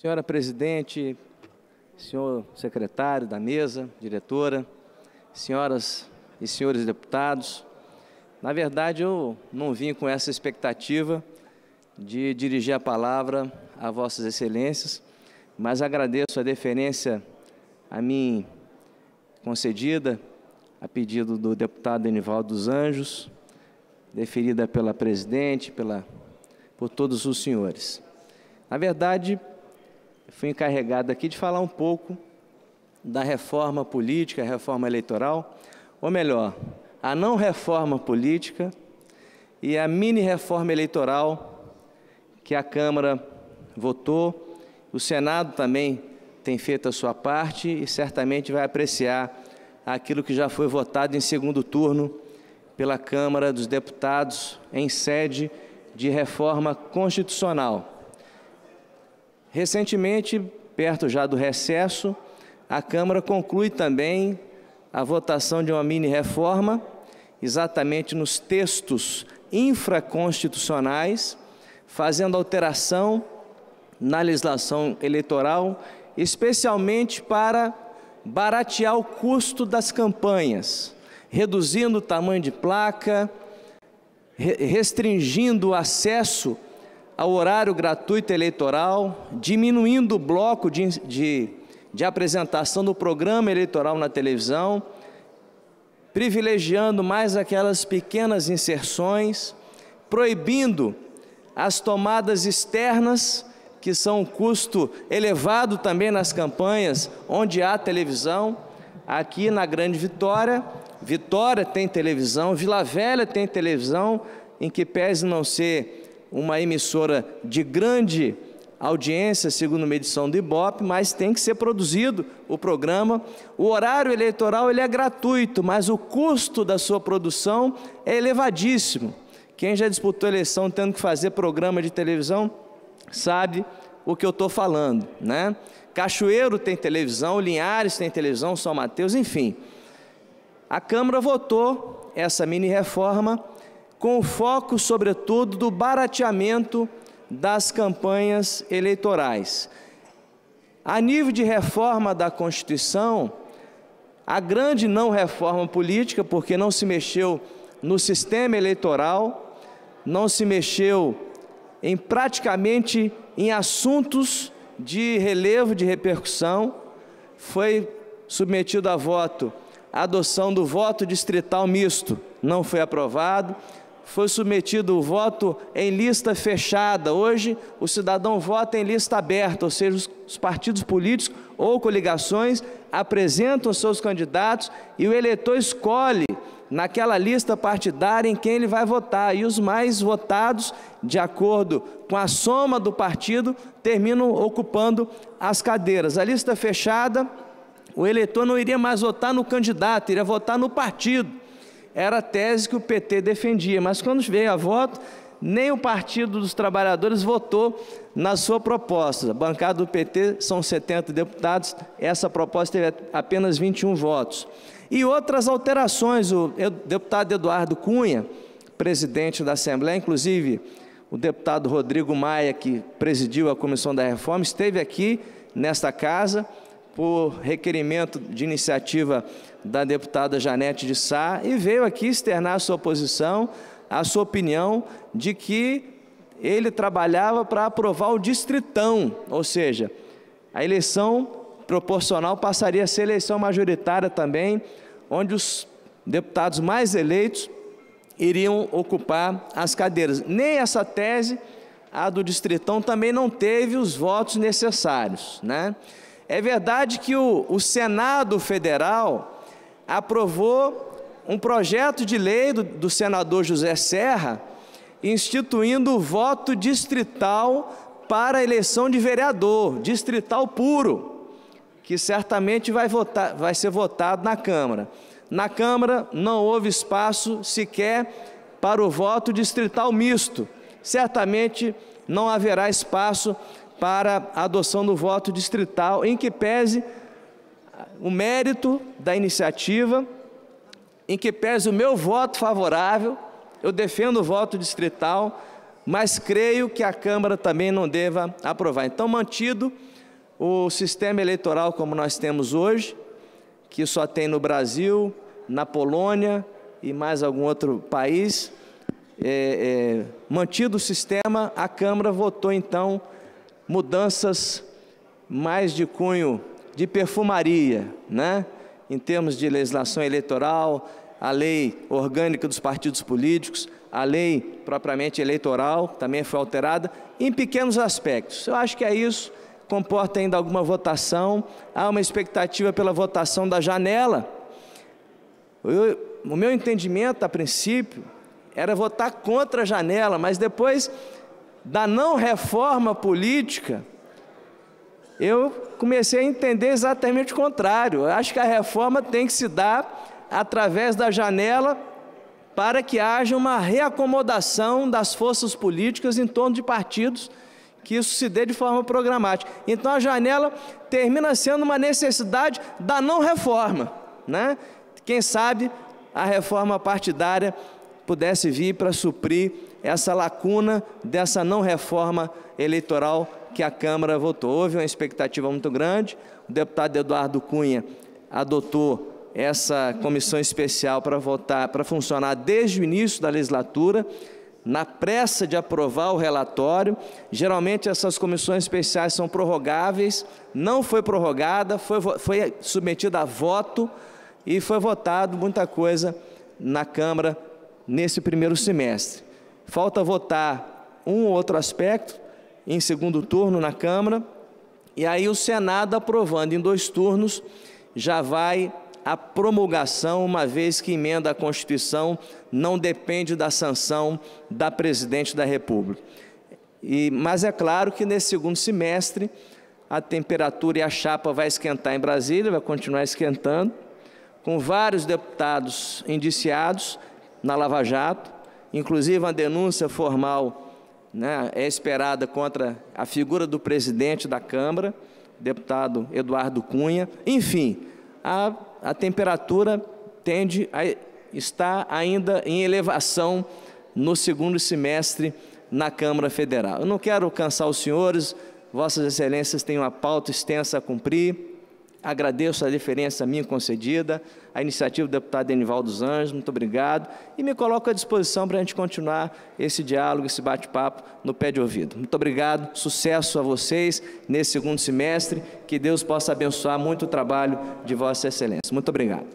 Senhora presidente, senhor secretário da mesa, diretora, senhoras e senhores deputados, na verdade eu não vim com essa expectativa de dirigir a palavra a vossas excelências, mas agradeço a deferência a mim concedida, a pedido do deputado Enivaldo dos Anjos, deferida pela presidente, por todos os senhores. Na verdade, fui encarregado aqui de falar um pouco da reforma política, reforma eleitoral, ou melhor, a não reforma política e a mini-reforma eleitoral que a Câmara votou. O Senado também tem feito a sua parte e certamente vai apreciar aquilo que já foi votado em segundo turno pela Câmara dos Deputados em sede de reforma constitucional. Recentemente, perto já do recesso, a Câmara conclui também a votação de uma mini-reforma, exatamente nos textos infraconstitucionais, fazendo alteração na legislação eleitoral, especialmente para baratear o custo das campanhas, reduzindo o tamanho de placa, restringindo o acesso ao horário gratuito eleitoral, diminuindo o bloco de apresentação do programa eleitoral na televisão, privilegiando mais aquelas pequenas inserções, proibindo as tomadas externas, que são um custo elevado também nas campanhas onde há televisão. Aqui na Grande Vitória, Vitória tem televisão, Vila Velha tem televisão, em que pese não ser uma emissora de grande audiência, segundo medição do Ibope, mas tem que ser produzido o programa. O horário eleitoral ele é gratuito, mas o custo da sua produção é elevadíssimo. Quem já disputou eleição tendo que fazer programa de televisão, sabe o que eu estou falando, né? Cachoeiro tem televisão, Linhares tem televisão, São Mateus, enfim. A Câmara votou essa mini-reforma com foco, sobretudo, do barateamento das campanhas eleitorais. A nível de reforma da Constituição, a grande não reforma política, porque não se mexeu no sistema eleitoral, não se mexeu praticamente em assuntos de relevo, de repercussão, foi submetido a voto a adoção do voto distrital misto, não foi aprovado. Foi submetido o voto em lista fechada. Hoje, o cidadão vota em lista aberta, ou seja, os partidos políticos ou coligações apresentam seus candidatos e o eleitor escolhe naquela lista partidária em quem ele vai votar. E os mais votados, de acordo com a soma do partido, terminam ocupando as cadeiras. A lista fechada, o eleitor não iria mais votar no candidato, iria votar no partido. Era a tese que o PT defendia, mas quando veio a voto, nem o Partido dos Trabalhadores votou na sua proposta. A bancada do PT são 70 deputados, essa proposta teve apenas 21 votos. E outras alterações, o deputado Eduardo Cunha, presidente da Assembleia, inclusive o deputado Rodrigo Maia, que presidiu a Comissão da Reforma, esteve aqui nesta casa, por requerimento de iniciativa da deputada Janete de Sá, e veio aqui externar a sua posição, a sua opinião de que ele trabalhava para aprovar o distritão, ou seja, a eleição proporcional passaria a ser eleição majoritária também, onde os deputados mais eleitos iriam ocupar as cadeiras. Nem essa tese, a do distritão, também não teve os votos necessários, né? É verdade que o Senado Federal aprovou um projeto de lei do senador José Serra, instituindo o voto distrital para a eleição de vereador, distrital puro, que certamente vai ser votado na Câmara. Na Câmara não houve espaço sequer para o voto distrital misto. Certamente não haverá espaço para a adoção do voto distrital, em que pese o mérito da iniciativa, em que pese o meu voto favorável. Eu defendo o voto distrital, mas creio que a Câmara também não deva aprovar. Então, mantido o sistema eleitoral como nós temos hoje, que só tem no Brasil, na Polônia e mais algum outro país, mantido o sistema, a Câmara votou, então, mudanças mais de cunho de perfumaria, né? Em termos de legislação eleitoral, a lei orgânica dos partidos políticos, a lei propriamente eleitoral também foi alterada, em pequenos aspectos. Eu acho que é isso, comporta ainda alguma votação, há uma expectativa pela votação da janela. O meu entendimento, a princípio, era votar contra a janela, mas depois da não reforma política, eu comecei a entender exatamente o contrário. Eu acho que a reforma tem que se dar através da janela para que haja uma reacomodação das forças políticas em torno de partidos, que isso se dê de forma programática. Então a janela termina sendo uma necessidade da não reforma, né? Quem sabe a reforma partidária pudesse vir para suprir essa lacuna dessa não reforma eleitoral que a Câmara votou. Houve uma expectativa muito grande, o deputado Eduardo Cunha adotou essa comissão especial para votar, para funcionar desde o início da legislatura, na pressa de aprovar o relatório. Geralmente essas comissões especiais são prorrogáveis, não foi prorrogada, foi submetida a voto e foi votado muita coisa na Câmara nesse primeiro semestre. Falta votar um ou outro aspecto em segundo turno na Câmara, e aí o Senado, aprovando em 2 turnos, já vai à promulgação, uma vez que emenda à Constituição não depende da sanção da Presidente da República. Mas é claro que nesse segundo semestre a temperatura e a chapa vai esquentar em Brasília, vai continuar esquentando, com vários deputados indiciados na Lava Jato, inclusive uma denúncia formal, né, é esperada contra a figura do presidente da Câmara, deputado Eduardo Cunha. Enfim, a temperatura tende a estar ainda em elevação no segundo semestre na Câmara Federal. Eu não quero cansar os senhores, Vossas Excelências têm uma pauta extensa a cumprir. Agradeço a deferência minha concedida, a iniciativa do deputado Enivaldo dos Anjos, muito obrigado, e me coloco à disposição para a gente continuar esse diálogo, esse bate-papo no pé de ouvido. Muito obrigado, sucesso a vocês nesse segundo semestre, que Deus possa abençoar muito o trabalho de Vossa Excelência. Muito obrigado.